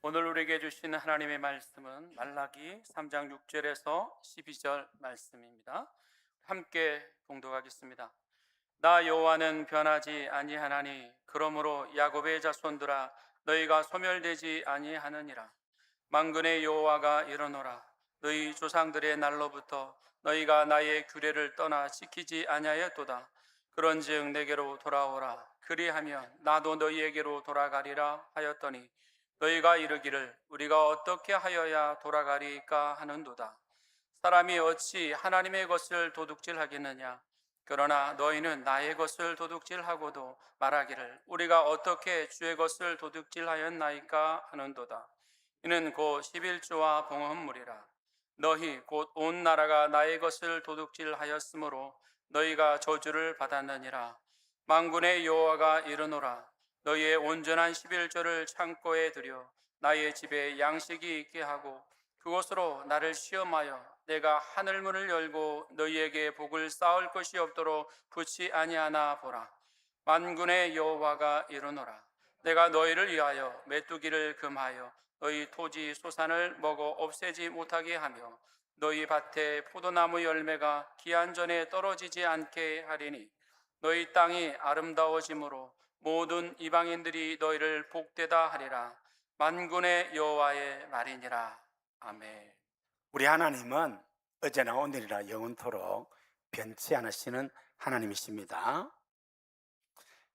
오늘 우리에게 주시는 하나님의 말씀은 말라기 3장 6절에서 12절 말씀입니다. 함께 봉독하겠습니다. 나 여호와는 변하지 아니하나니 그러므로 야곱의 자손들아 너희가 소멸되지 아니하느니라. 만군의 여호와가 이르노라. 너희 조상들의 날로부터 너희가 나의 규례를 떠나 지키지 아니하였도다. 그런즉 내게로 돌아오라. 그리하면 나도 너희에게로 돌아가리라 하였더니 너희가 이르기를 우리가 어떻게 하여야 돌아가리까 하는도다. 사람이 어찌 하나님의 것을 도둑질하겠느냐. 그러나 너희는 나의 것을 도둑질하고도 말하기를 우리가 어떻게 주의 것을 도둑질하였나이까 하는도다. 이는 곧 11조와 봉헌물이라. 너희 곧 온 나라가 나의 것을 도둑질하였으므로 너희가 저주를 받았느니라. 만군의 여호와가 이르노라. 너희의 온전한 11조를 창고에 들여 나의 집에 양식이 있게 하고 그곳으로 나를 시험하여 내가 하늘 문을 열고 너희에게 복을 쌓을 것이 없도록 붙지 아니하나 보라. 만군의 여호와가 이르노라. 내가 너희를 위하여 메뚜기를 금하여 너희 토지 소산을 먹어 없애지 못하게 하며 너희 밭에 포도나무 열매가 기한 전에 떨어지지 않게 하리니 너희 땅이 아름다워짐으로 모든 이방인들이 너희를 복되다 하리라. 만군의 여호와의 말이니라. 아멘. 우리 하나님은 어제나 오늘이라 영원토록 변치 않으시는 하나님이십니다.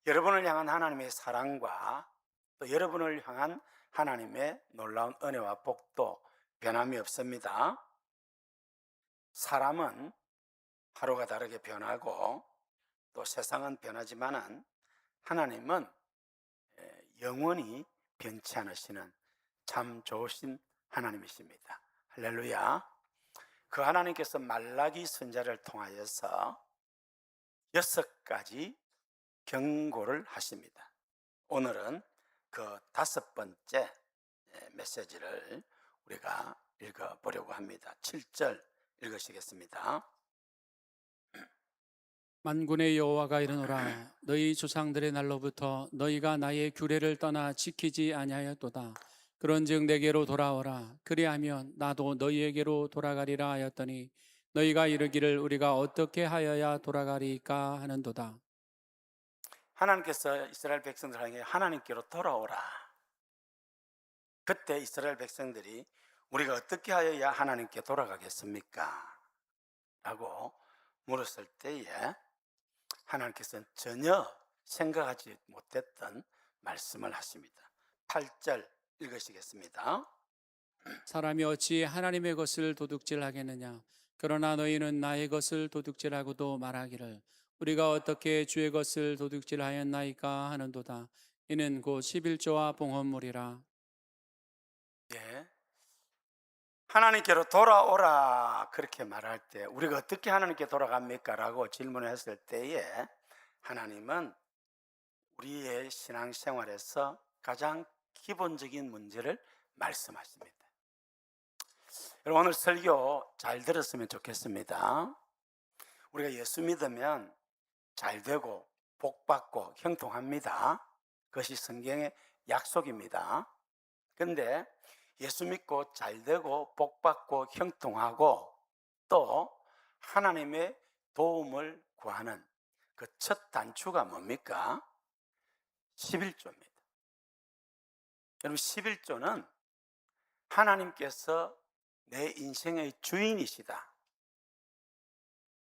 여러분을 향한 하나님의 사랑과 또 여러분을 향한 하나님의 놀라운 은혜와 복도 변함이 없습니다. 사람은 하루가 다르게 변하고 또 세상은 변하지만은 하나님은 영원히 변치 않으시는 참 좋으신 하나님이십니다. 할렐루야. 그 하나님께서 말라기 선지자를 통하여서 6가지 경고를 하십니다. 오늘은 그 5번째 메시지를 우리가 읽어보려고 합니다. 7절 읽으시겠습니다. 만군의 여호와가 이르노라. 너희 조상들의 날로부터 너희가 나의 규례를 떠나 지키지 아니하였도다. 그런즉 내게로 돌아오라. 그리하면 나도 너희에게로 돌아가리라 하였더니 너희가 이르기를 우리가 어떻게 하여야 돌아가리까 하는도다. 하나님께서 이스라엘 백성들에게 하나님께로 돌아오라. 그때 이스라엘 백성들이 우리가 어떻게 하여야 하나님께 돌아가겠습니까? 라고 물었을 때에 하나님께서는 전혀 생각하지 못했던 말씀을 하십니다. 8절 읽으시겠습니다. 사람이 어찌 하나님의 것을 도둑질하겠느냐. 그러나 너희는 나의 것을 도둑질하고도 말하기를 우리가 어떻게 주의 것을 도둑질하였나이까 하는도다. 이는 곧 11조와 봉헌물이라. 예. 하나님께로 돌아오라 그렇게 말할 때 우리가 어떻게 하나님께 돌아갑니까? 라고 질문을 했을 때에 하나님은 우리의 신앙생활에서 가장 기본적인 문제를 말씀하십니다. 여러분 오늘 설교 잘 들었으면 좋겠습니다. 우리가 예수 믿으면 잘 되고 복받고 형통합니다. 그것이 성경의 약속입니다. 그런데 예수 믿고 잘 되고 복받고 형통하고 또 하나님의 도움을 구하는 그 첫 단추가 뭡니까? 11조입니다. 여러분 11조는 하나님께서 내 인생의 주인이시다.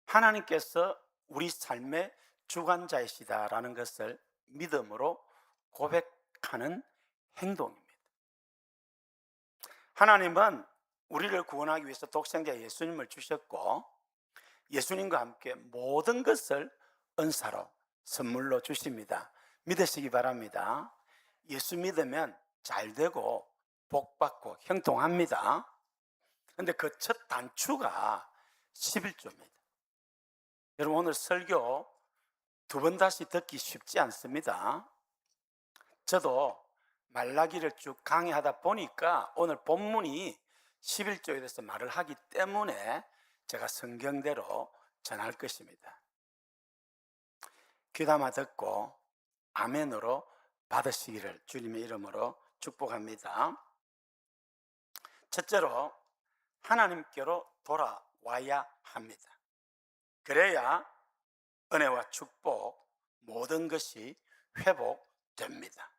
하나님께서 우리 삶의 주관자이시다라는 것을 믿음으로 고백하는 행동입니다. 하나님은 우리를 구원하기 위해서 독생자 예수님을 주셨고 예수님과 함께 모든 것을 은사로 선물로 주십니다. 믿으시기 바랍니다. 예수 믿으면 잘 되고 복받고 형통합니다. 그런데 그 첫 단추가 11조입니다. 여러분 오늘 설교 2번 다시 듣기 쉽지 않습니다. 저도 말라기를 쭉 강의하다 보니까 오늘 본문이 11조에 대해서 말을 하기 때문에 제가 성경대로 전할 것입니다. 귀담아 듣고 아멘으로 받으시기를 주님의 이름으로 축복합니다. 첫째로 하나님께로 돌아와야 합니다. 그래야 은혜와 축복 모든 것이 회복됩니다.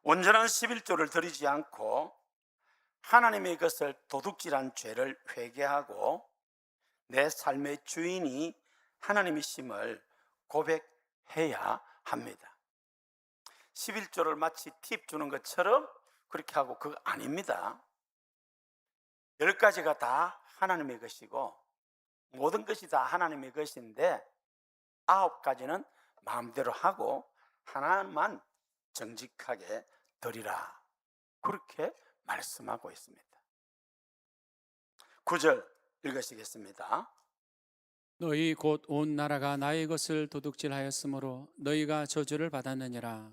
온전한 11조를 드리지 않고 하나님의 것을 도둑질한 죄를 회개하고 내 삶의 주인이 하나님이심을 고백해야 합니다. 11조를 마치 팁 주는 것처럼 그렇게 하고 그거 아닙니다. 10가지가 다 하나님의 것이고 모든 것이 다 하나님의 것인데 9가지는 마음대로 하고 하나만 정직하게 드리라, 그렇게 말씀하고 있습니다. 9절 읽으시겠습니다. 너희 곧 온 나라가 나의 것을 도둑질하였으므로 너희가 저주를 받았느니라.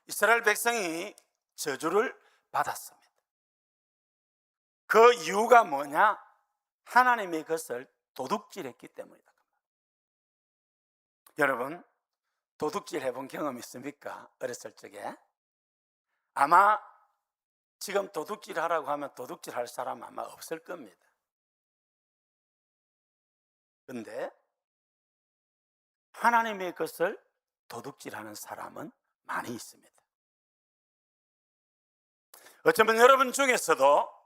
이스라엘 백성이 저주를 받았습니다. 그 이유가 뭐냐? 하나님의 것을 도둑질했기 때문이다. 여러분, 도둑질 해본 경험 있습니까? 어렸을 적에? 아마 지금 도둑질 하라고 하면 도둑질 할 사람 아마 없을 겁니다. 그런데 하나님의 것을 도둑질하는 사람은 많이 있습니다. 어쩌면 여러분 중에서도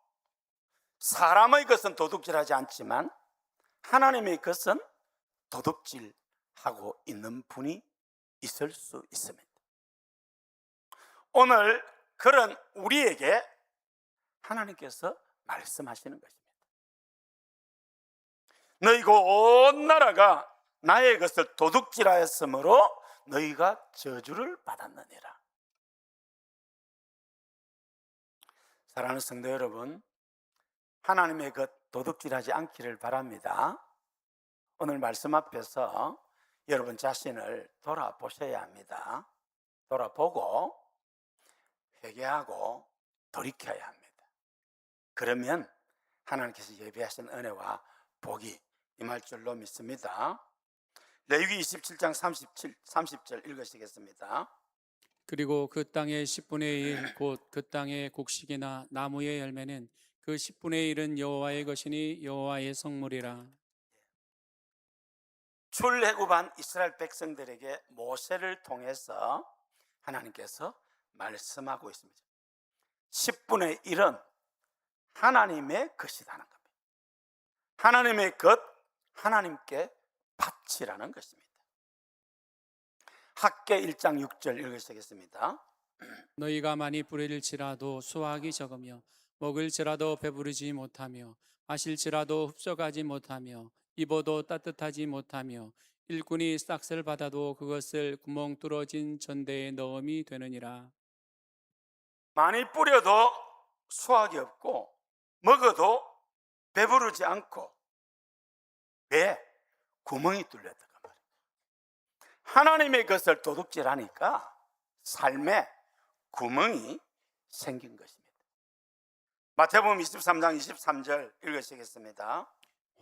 사람의 것은 도둑질하지 않지만 하나님의 것은 도둑질하고 있는 분이 있을 수 있습니다. 오늘 그런 우리에게 하나님께서 말씀하시는 것입니다. 너희 온 나라가 나의 것을 도둑질하였으므로 너희가 저주를 받았느니라. 사랑하는 성도 여러분, 하나님의 것 도둑질하지 않기를 바랍니다. 오늘 말씀 앞에서 여러분 자신을 돌아보셔야 합니다. 돌아보고 회개하고 돌이켜야 합니다. 그러면 하나님께서 예비하신 은혜와 복이 임할 줄로 믿습니다. 레위기 27장 30절 읽으시겠습니다. 그리고 그 땅의 10분의 1 곧 그 땅의 곡식이나 나무의 열매는 그 10분의 1은 여호와의 것이니 여호와의 성물이라. 출애굽한 이스라엘 백성들에게 모세를 통해서 하나님께서 말씀하고 있습니다. 10분의 1은 하나님의 것이라는 겁니다. 하나님의 것, 하나님께 바치라는 것입니다. 학개 1장 6절 읽으시겠습니다. 너희가 많이 뿌릴지라도 수확이 적으며 먹을지라도 배부르지 못하며 마실지라도 흡족하지 못하며 입어도 따뜻하지 못하며 일꾼이 싹을 받아도 그것을 구멍 뚫어진 전대에 넣음이 되느니라. 많이 뿌려도 수확이 없고 먹어도 배부르지 않고, 왜? 구멍이 뚫렸다고 말이에요. 하나님의 것을 도둑질하니까 삶에 구멍이 생긴 것입니다. 마태복음 23장 23절 읽으시겠습니다.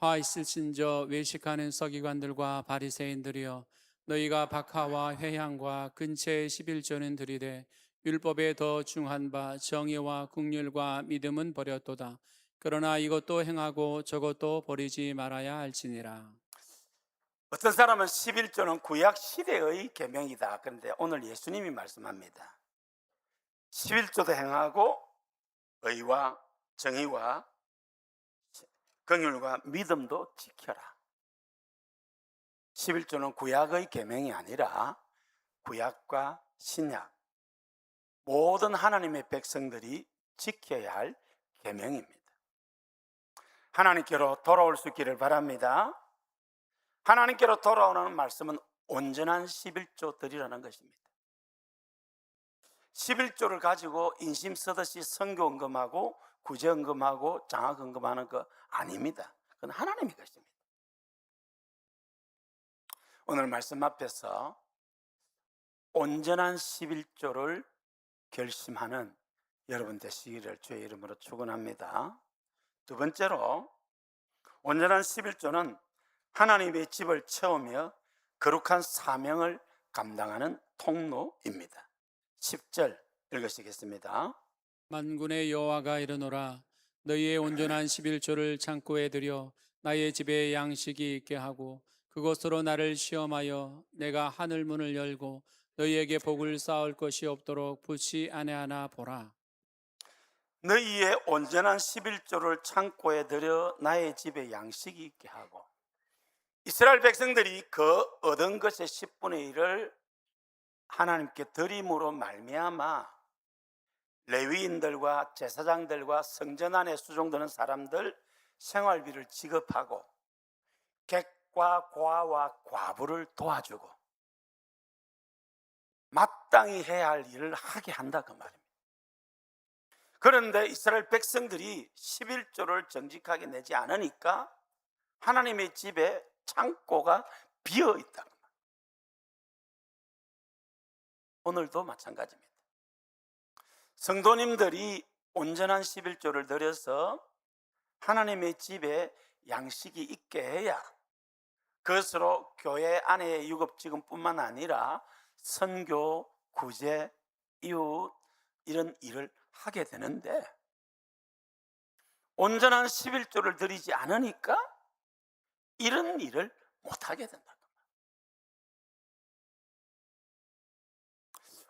화 있으신저 외식하는 서기관들과 바리새인들이여, 너희가 박하와 회향과 근처의 11조는 드리되 율법에 더 중한 바 정의와 국률과 믿음은 버렸도다. 그러나 이것도 행하고 저것도 버리지 말아야 할지니라. 어떤 사람은 11조는 구약 시대의 계명이다. 그런데 오늘 예수님이 말씀합니다. 11조도 행하고 의와 정의와 긍휼과 믿음도 지켜라. 11조는 구약의 계명이 아니라 구약과 신약 모든 하나님의 백성들이 지켜야 할 계명입니다. 하나님께로 돌아올 수 있기를 바랍니다. 하나님께로 돌아오는 말씀은 온전한 11조 드리라는 것입니다. 11조를 가지고 인심 쓰듯이 선교 헌금하고 구제 헌금하고 장학 헌금하는 거 아닙니다. 그건 하나님의 것입니다. 오늘 말씀 앞에서 온전한 11조를 결심하는 여러분 되시기를 주의 이름으로 축원합니다. 두 번째로, 온전한 11조는 하나님의 집을 채우며 거룩한 사명을 감당하는 통로입니다. 10절 읽으시겠습니다. 만군의 여호와가 이르노라, 너희의 온전한 11조를 창고에 들여 나의 집에 양식이 있게 하고 그것으로 나를 시험하여 내가 하늘 문을 열고 너희에게 복을 쌓을 것이 없도록 붙이 아내하나 보라. 너희의 온전한 11조를 창고에 들여 나의 집에 양식이 있게 하고, 이스라엘 백성들이 그 얻은 것의 10분의 1을 하나님께 드림으로 말미암아 레위인들과 제사장들과 성전 안에 수종되는 사람들 생활비를 지급하고 객과 고아와 과부를 도와주고 마땅히 해야 할 일을 하게 한다 그 말입니다. 그런데 이스라엘 백성들이 11조를 정직하게 내지 않으니까 하나님의 집에 창고가 비어 있다. 오늘도 마찬가지입니다. 성도님들이 온전한 11조를 드려서 하나님의 집에 양식이 있게 해야 그것으로 교회 안의 유급지금뿐만 아니라 선교, 구제, 이웃 이런 일을 하게 되는데, 온전한 11조를 드리지 않으니까 이런 일을 못하게 된다.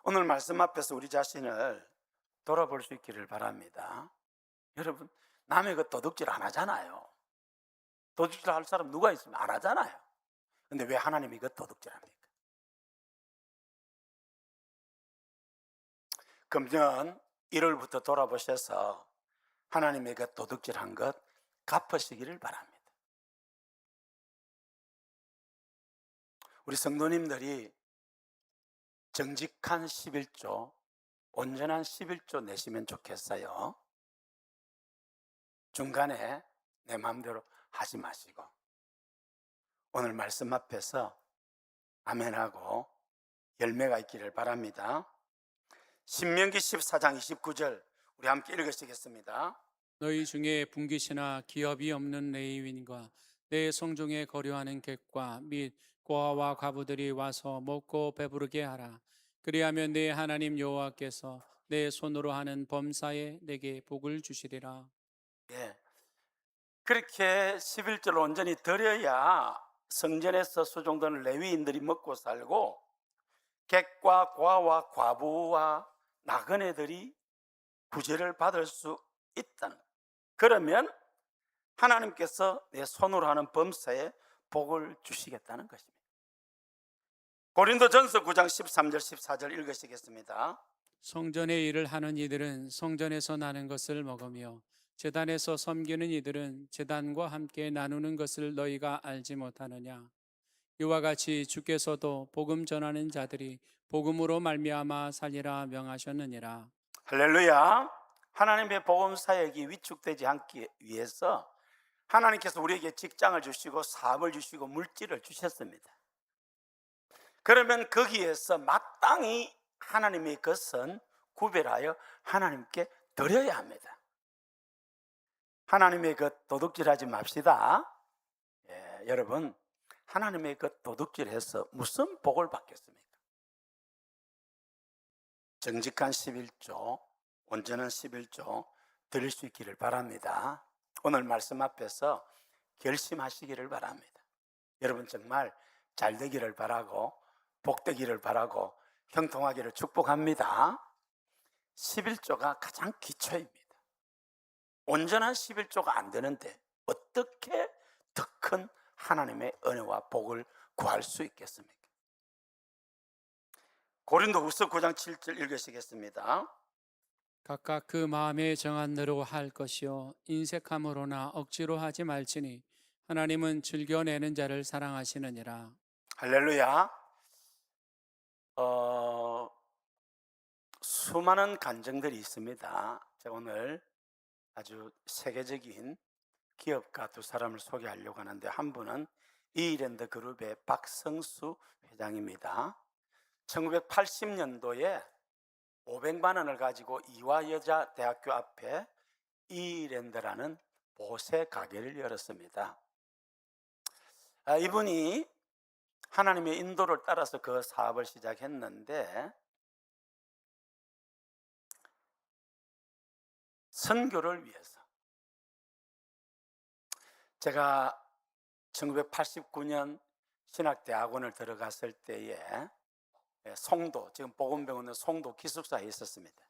오늘 말씀 앞에서 우리 자신을 돌아볼 수 있기를 바랍니다. 여러분, 남의 그 도둑질 안 하잖아요. 도둑질 할 사람 누가 있으면 안 하잖아요. 근데 왜 하나님이 그 도둑질 합니까? 금년 1월부터 돌아보셔서 하나님의 그 도둑질 한 것 갚으시기를 바랍니다. 우리 성도님들이 정직한 11조, 온전한 11조 내시면 좋겠어요. 중간에 내 마음대로 하지 마시고 오늘 말씀 앞에서 아멘하고 열매가 있기를 바랍니다. 신명기 14장 29절 우리 함께 읽으시겠습니다. 너희 중에 분깃이나 기업이 없는 레위인과 내 성중에 거류하는 객과 및 고아와 과부들이 와서 먹고 배부르게 하라. 그리하면 내 하나님 여호와께서 내 손으로 하는 범사에 내게 복을 주시리라. 예, 그렇게 11조를 온전히 드려야 성전에서 수종되는 레위인들이 먹고 살고 객과 고아와 과부와 나그네들이 구제를 받을 수 있다는 거예요. 그러면 하나님께서 내 손으로 하는 범사에 복을 주시겠다는 것입니다. 고린도전서 9장 13절 14절 읽으시겠습니다. 성전의 일을 하는 이들은 성전에서 나는 것을 먹으며 제단에서 섬기는 이들은 제단과 함께 나누는 것을 너희가 알지 못하느냐. 이와 같이 주께서도 복음 전하는 자들이 복음으로 말미암아 살리라 명하셨느니라. 할렐루야. 하나님의 복음 사역이 위축되지 않기 위해서 하나님께서 우리에게 직장을 주시고 사업을 주시고 물질을 주셨습니다. 그러면 거기에서 마땅히 하나님의 것은 구별하여 하나님께 드려야 합니다. 하나님의 것 도둑질하지 맙시다. 여러분, 하나님의 것 도둑질해서 무슨 복을 받겠습니까? 정직한 11조, 온전한 11조 드릴 수 있기를 바랍니다. 오늘 말씀 앞에서 결심하시기를 바랍니다. 여러분 정말 잘 되기를 바라고 복되기를 바라고 형통하기를 축복합니다. 11조가 가장 기초입니다. 온전한 11조가 안 되는데 어떻게 더 큰 하나님의 은혜와 복을 구할 수 있겠습니까? 고린도후서 9장 7절 읽으시겠습니다. 각각 그 마음에 정한 대로 할 것이요 인색함으로나 억지로 하지 말지니 하나님은 즐겨내는 자를 사랑하시느니라. 할렐루야. 수많은 간증들이 있습니다. 제가 오늘 아주 세계적인 기업가 두 사람을 소개하려고 하는데, 한 분은 이랜드 그룹의 박성수 회장입니다. 1980년도에 500만 원을 가지고 이화여자대학교 앞에 이랜드라는 보세 가게를 열었습니다. 이분이 하나님의 인도를 따라서 그 사업을 시작했는데 선교를 위해서 제가 1989년 신학대학원을 들어갔을 때에 송도, 지금 보건병원의 송도 기숙사에 있었습니다.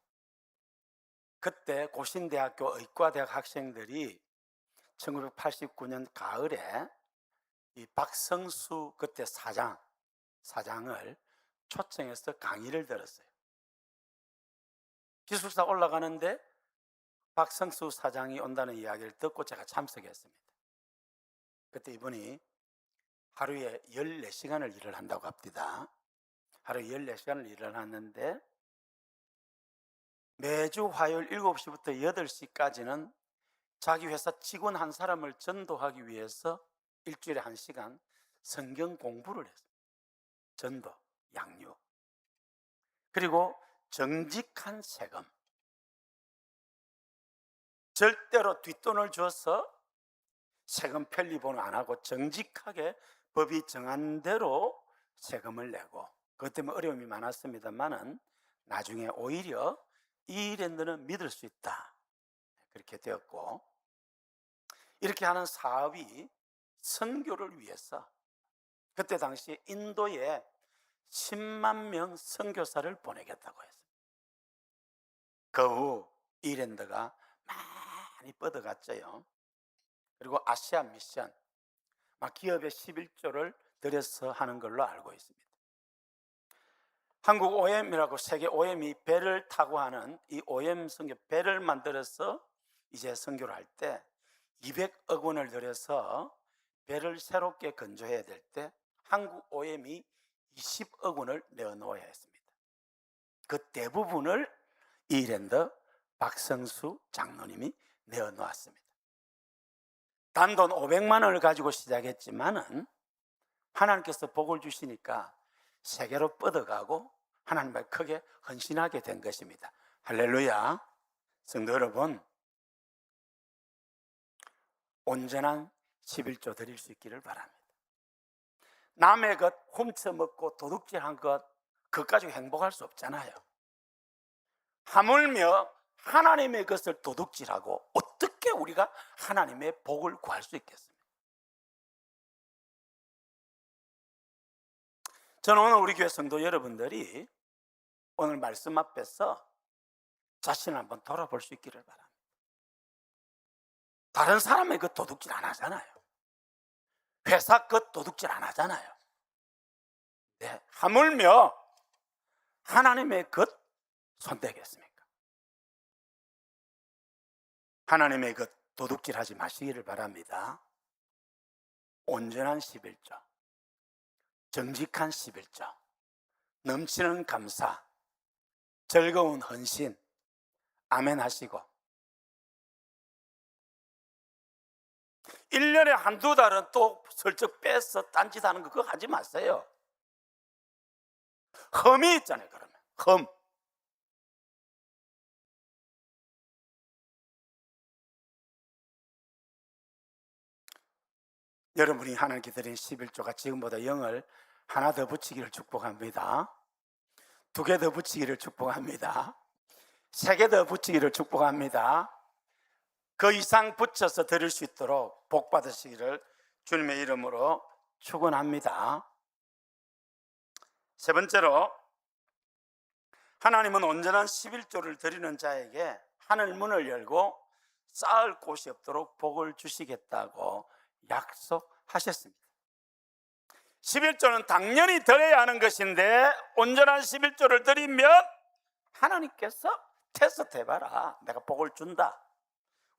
그때 고신대학교 의과대학 학생들이 1989년 가을에 이 박성수 그때 사장을 초청해서 강의를 들었어요. 기숙사 올라가는데 박성수 사장이 온다는 이야기를 듣고 제가 참석했습니다. 그때 이분이 하루에 14시간을 일을 한다고 합니다. 하루에 14시간을 일을 하는데 매주 화요일 7시부터 8시까지는 자기 회사 직원 한 사람을 전도하기 위해서 일주일에 1시간 성경 공부를 했습니다. 전도, 양육. 그리고 정직한 세금. 절대로 뒷돈을 줘서 세금 편리본을 안 하고 정직하게 법이 정한 대로 세금을 내고, 그것 때문에 어려움이 많았습니다만은 나중에 오히려 이 일에는 믿을 수 있다, 그렇게 되었고, 이렇게 하는 사업이 선교를 위해서 그때 당시 인도에 10만 명 선교사를 보내겠다고 했습니다. 그 후 이랜드가 많이 뻗어갔죠. 그리고 아시아 미션, 막 기업의 11조를 들여서 하는 걸로 알고 있습니다. 한국 OM이라고 세계 OM이 배를 타고 하는 이 OM 선교 배를 만들어서 이제 선교를 할 때 200억 원을 들여서 배를 새롭게 건조해야 될 때 한국 OM이 20억 원을 내어놓아야 했습니다. 그 대부분을 이랜드 박성수 장로님이 내어놓았습니다. 단돈 500만 원을 가지고 시작했지만은 하나님께서 복을 주시니까 세계로 뻗어가고 하나님을 크게 헌신하게 된 것입니다. 할렐루야. 성도 여러분, 온전한 11조 드릴 수 있기를 바랍니다. 남의 것 훔쳐먹고 도둑질한 것, 그것 가지고 행복할 수 없잖아요. 하물며 하나님의 것을 도둑질하고 어떻게 우리가 하나님의 복을 구할 수 있겠습니까? 저는 오늘 우리 교회 성도 여러분들이 오늘 말씀 앞에서 자신을 한번 돌아볼 수 있기를 바랍니다. 다른 사람의 것 도둑질 안 하잖아요. 회사 것 도둑질 안 하잖아요. 네, 하물며 하나님의 것 손대겠습니까? 하나님의 것 도둑질하지 마시기를 바랍니다. 온전한 11조, 정직한 11조, 넘치는 감사, 즐거운 헌신, 아멘 하시고 1년에 한두 달은 또 슬쩍 빼서 딴짓하는 거 그거 하지 마세요. 흠이 있잖아요. 그러면 흠. 여러분이 하나님께 드린 11조가 지금보다 0을 하나 더 붙이기를 축복합니다. 2개 더 붙이기를 축복합니다. 3개 더 붙이기를 축복합니다. 그 이상 붙여서 드릴 수 있도록 복 받으시기를 주님의 이름으로 축원합니다. 세 번째로, 하나님은 온전한 11조를 드리는 자에게 하늘 문을 열고 쌓을 곳이 없도록 복을 주시겠다고 약속하셨습니다. 11조는 당연히 드려야 하는 것인데 온전한 11조를 드리면 하나님께서 테스트해봐라, 내가 복을 준다.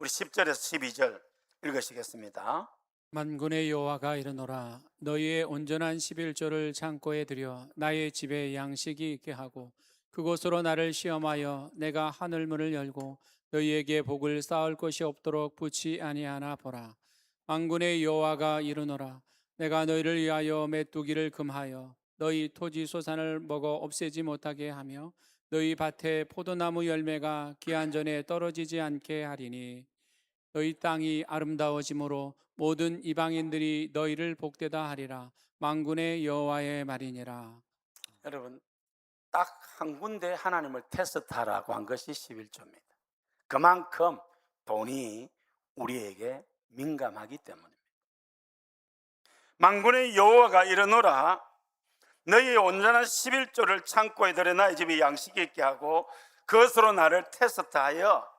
우리 10절에서 12절 읽으시겠습니다. 만군의 여호와가 이르노라 너희의 온전한 11조를 창고에 들여 나의 집에 양식이 있게 하고 그곳으로 나를 시험하여 내가 하늘 문을 열고 너희에게 복을 쌓을 것이 없도록 붙이 아니하나 보라. 만군의 여호와가 이르노라 내가 너희를 위하여 메뚜기를 금하여 너희 토지 소산을 먹어 없애지 못하게 하며 너희 밭에 포도나무 열매가 기한 전에 떨어지지 않게 하리니 너희 땅이 아름다워짐으로 모든 이방인들이 너희를 복되다 하리라. 만군의 여호와의 말이니라. 여러분, 딱 한 군데 하나님을 테스트하라고 한 것이 11조입니다. 그만큼 돈이 우리에게 민감하기 때문입니다. 만군의 여호와가 이르노라 너희의 온전한 11조를 창고에 들여 나의 집에 양식이 있게 하고 그것으로 나를 테스트하여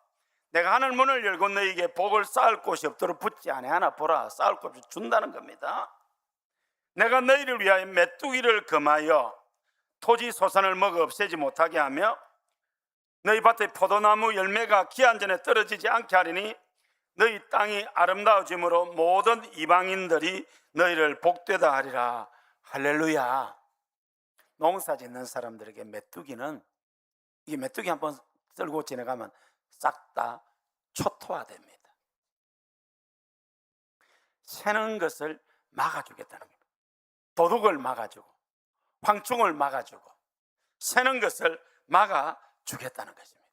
내가 하늘 문을 열고 너희에게 복을 쌓을 곳이 없도록 붙지 아니하나 보라. 쌓을 곳을 준다는 겁니다. 내가 너희를 위하여 메뚜기를 금하여 토지 소산을 먹어 없애지 못하게 하며 너희 밭의 포도나무 열매가 기한 전에 떨어지지 않게 하리니 너희 땅이 아름다워짐으로 모든 이방인들이 너희를 복되다 하리라. 할렐루야. 농사 짓는 사람들에게 메뚜기는, 이 메뚜기 한번 쓸고 지나가면 싹 다 초토화됩니다. 새는 것을 막아주겠다는 겁니다. 도둑을 막아주고 황충을 막아주고 새는 것을 막아주겠다는 것입니다.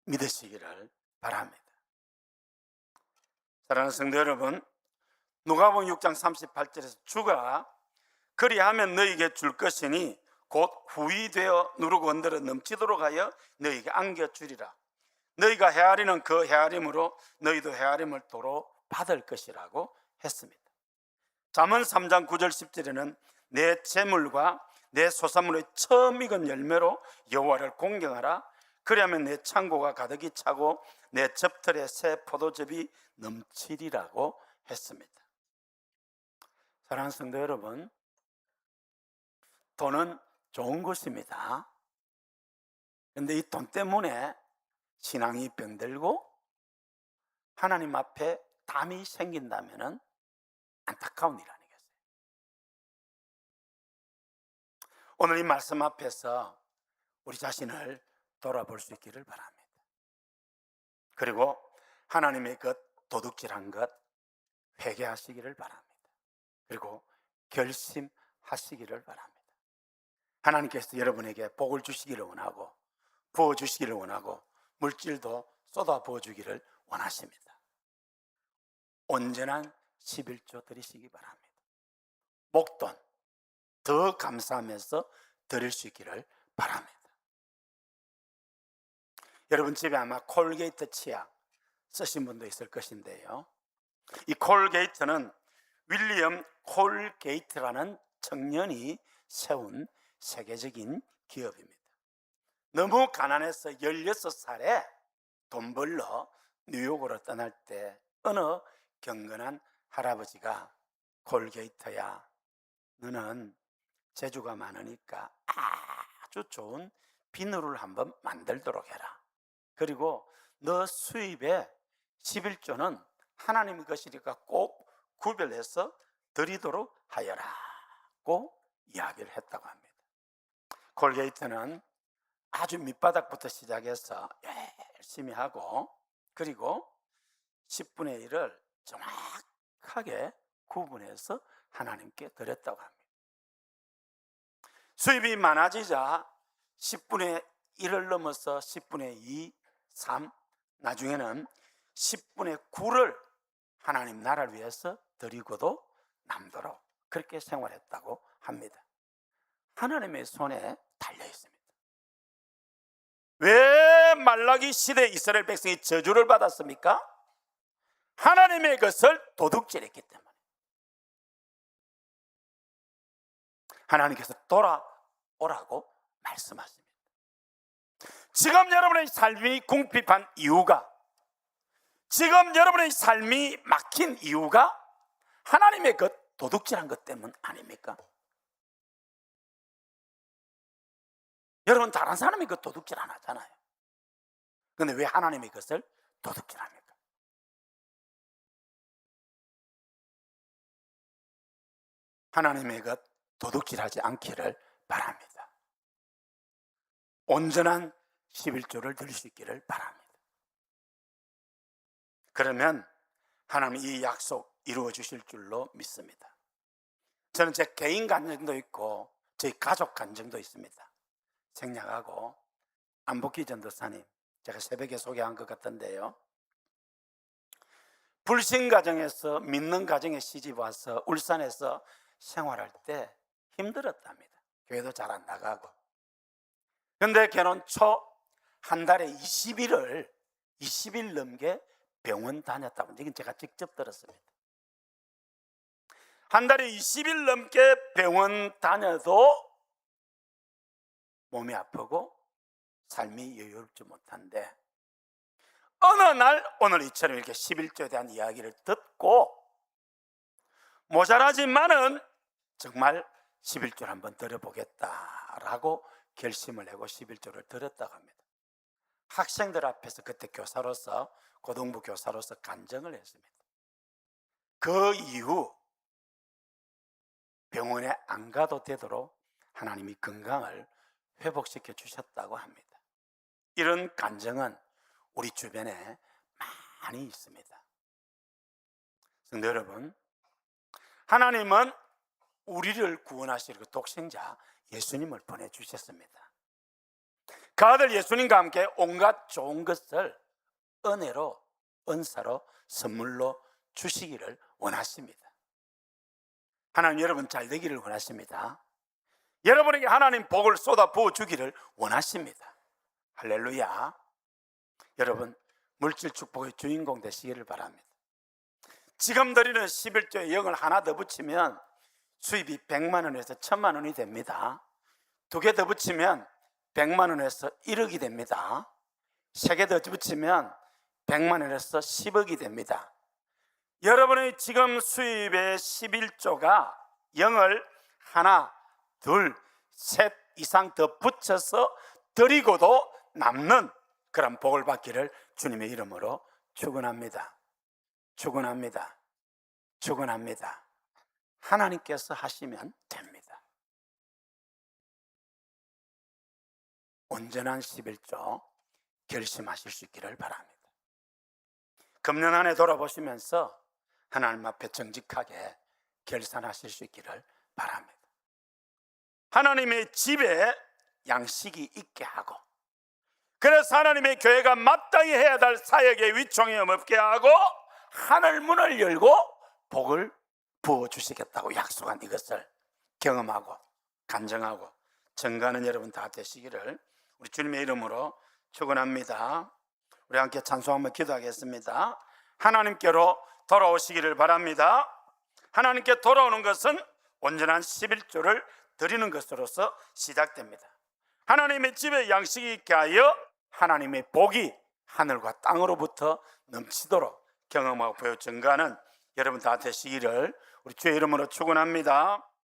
믿으시기를 바랍니다. 사랑하는 성도 여러분, 누가복음 6장 38절에서 주가 그리하면 너희에게 줄 것이니 곧 후이되어 누르고 흔들어 넘치도록 하여 너희에게 안겨주리라. 너희가 헤아리는 그 헤아림으로 너희도 헤아림을 도로 받을 것이라고 했습니다. 잠언 3장 9절 10절에는 내 재물과 내 소산물의 처음 익은 열매로 여호와를 공경하라. 그리하면 내 창고가 가득히 차고 내 접틀에 새 포도즙이 넘치리라고 했습니다. 사랑하는 성도 여러분, 돈은 좋은 것입니다. 그런데 이 돈 때문에 신앙이 병들고 하나님 앞에 담이 생긴다면 안타까운 일 아니겠어요? 오늘 이 말씀 앞에서 우리 자신을 돌아볼 수 있기를 바랍니다. 그리고 하나님의 것, 도둑질한 것 회개하시기를 바랍니다. 그리고 결심하시기를 바랍니다. 하나님께서 여러분에게 복을 주시기를 원하고 부어주시기를 원하고 물질도 쏟아 부어주기를 원하십니다. 온전한 11조 드리시기 바랍니다. 목돈 더 감사하면서 드릴 수 있기를 바랍니다. 여러분 집에 아마 콜게이트 치약 쓰신 분도 있을 것인데요, 이 콜게이트는 윌리엄 콜게이트라는 청년이 세운 세계적인 기업입니다. 너무 가난해서 16살에 돈 벌러 뉴욕으로 떠날 때 어느 경건한 할아버지가 콜게이트야, 너는 재주가 많으니까 아주 좋은 비누를 한번 만들도록 해라. 그리고 너 수입의 11조는 하나님의 것이니까 꼭 구별해서 드리도록 하여라고 이야기를 했다고 합니다. 콜게이트는 아주 밑바닥부터 시작해서 열심히 하고 그리고 10분의 1을 정확하게 구분해서 하나님께 드렸다고 합니다. 수입이 많아지자 10분의 1을 넘어서 10분의 2, 3, 나중에는 10분의 9를 하나님 나라를 위해서 드리고도 남도록 그렇게 생활했다고 합니다. 하나님의 손에 달려 있습니다. 왜 말라기 시대 이스라엘 백성이 저주를 받았습니까? 하나님의 것을 도둑질했기 때문에. 하나님께서 돌아오라고 말씀하십니다. 지금 여러분의 삶이 궁핍한 이유가, 지금 여러분의 삶이 막힌 이유가 하나님의 것 도둑질한 것 때문 아닙니까? 여러분 다른 사람의 것 도둑질 안 하잖아요. 그런데 왜 하나님의 것을 도둑질합니까? 하나님의 것 도둑질하지 않기를 바랍니다. 온전한 11조를 드릴 수 있기를 바랍니다. 그러면 하나님 이 약속 이루어 주실 줄로 믿습니다. 저는 제 개인 간증도 있고 저희 가족 간증도 있습니다. 생략하고 안복기 전도사님, 제가 새벽에 소개한 것 같던데요, 불신 가정에서 믿는 가정에 시집 와서 울산에서 생활할 때 힘들었답니다. 교회도 잘 안 나가고. 그런데 결혼 초 한 달에 20일 넘게 병원 다녔다고, 이건 제가 직접 들었습니다. 한 달에 20일 넘게 병원 다녀도 몸이 아프고 삶이 여유롭지 못한데, 어느 날 오늘 이처럼 이렇게 11조에 대한 이야기를 듣고 모자라지만은 정말 11조를 한번 들어보겠다라고 결심을 하고 11조를 들었다고 합니다. 학생들 앞에서 그때 교사로서, 고등부 교사로서 간증을 했습니다. 그 이후 병원에 안 가도 되도록 하나님이 건강을 회복시켜 주셨다고 합니다. 이런 간증은 우리 주변에 많이 있습니다. 성도 여러분, 하나님은 우리를 구원하실 그 독생자 예수님을 보내주셨습니다. 그 아들 예수님과 함께 온갖 좋은 것을 은혜로, 은사로, 선물로 주시기를 원하십니다. 하나님 여러분 잘 되기를 원하십니다. 여러분에게 하나님 복을 쏟아 부어 주기를 원하십니다. 할렐루야. 여러분, 물질 축복의 주인공 되시기를 바랍니다. 지금 드리는 11조의 0을 하나 더 붙이면 수입이 100만 원에서 1000만 원이 됩니다. 2개 더 붙이면 100만 원에서 1억이 됩니다. 3개 더 붙이면 100만 원에서 10억이 됩니다. 여러분의 지금 수입의 11조가 0을 하나, 둘, 셋 이상 더 붙여서 드리고도 남는 그런 복을 받기를 주님의 이름으로 축원합니다. 축원합니다. 축원합니다. 하나님께서 하시면 됩니다. 온전한 11조 결심하실 수 있기를 바랍니다. 금년 한 해 돌아보시면서 하나님 앞에 정직하게 결산하실 수 있기를 바랍니다. 하나님의 집에 양식이 있게 하고, 그래서 하나님의 교회가 마땅히 해야 될 사역의 위총이 없게 하고 하늘 문을 열고 복을 부어주시겠다고 약속한 이것을 경험하고 간증하고 증거하는 여러분 다 되시기를 우리 주님의 이름으로 축원합니다. 우리 함께 찬송 한번 기도하겠습니다. 하나님께로 돌아오시기를 바랍니다. 하나님께 돌아오는 것은 온전한 11조를 드리는 것으로서 시작됩니다. 하나님의 집에 양식이 있게 하여 하나님의 복이 하늘과 땅으로부터 넘치도록 경험하고 보여 증가하는 여러분 다 되시기를 우리 주의 이름으로 축원합니다.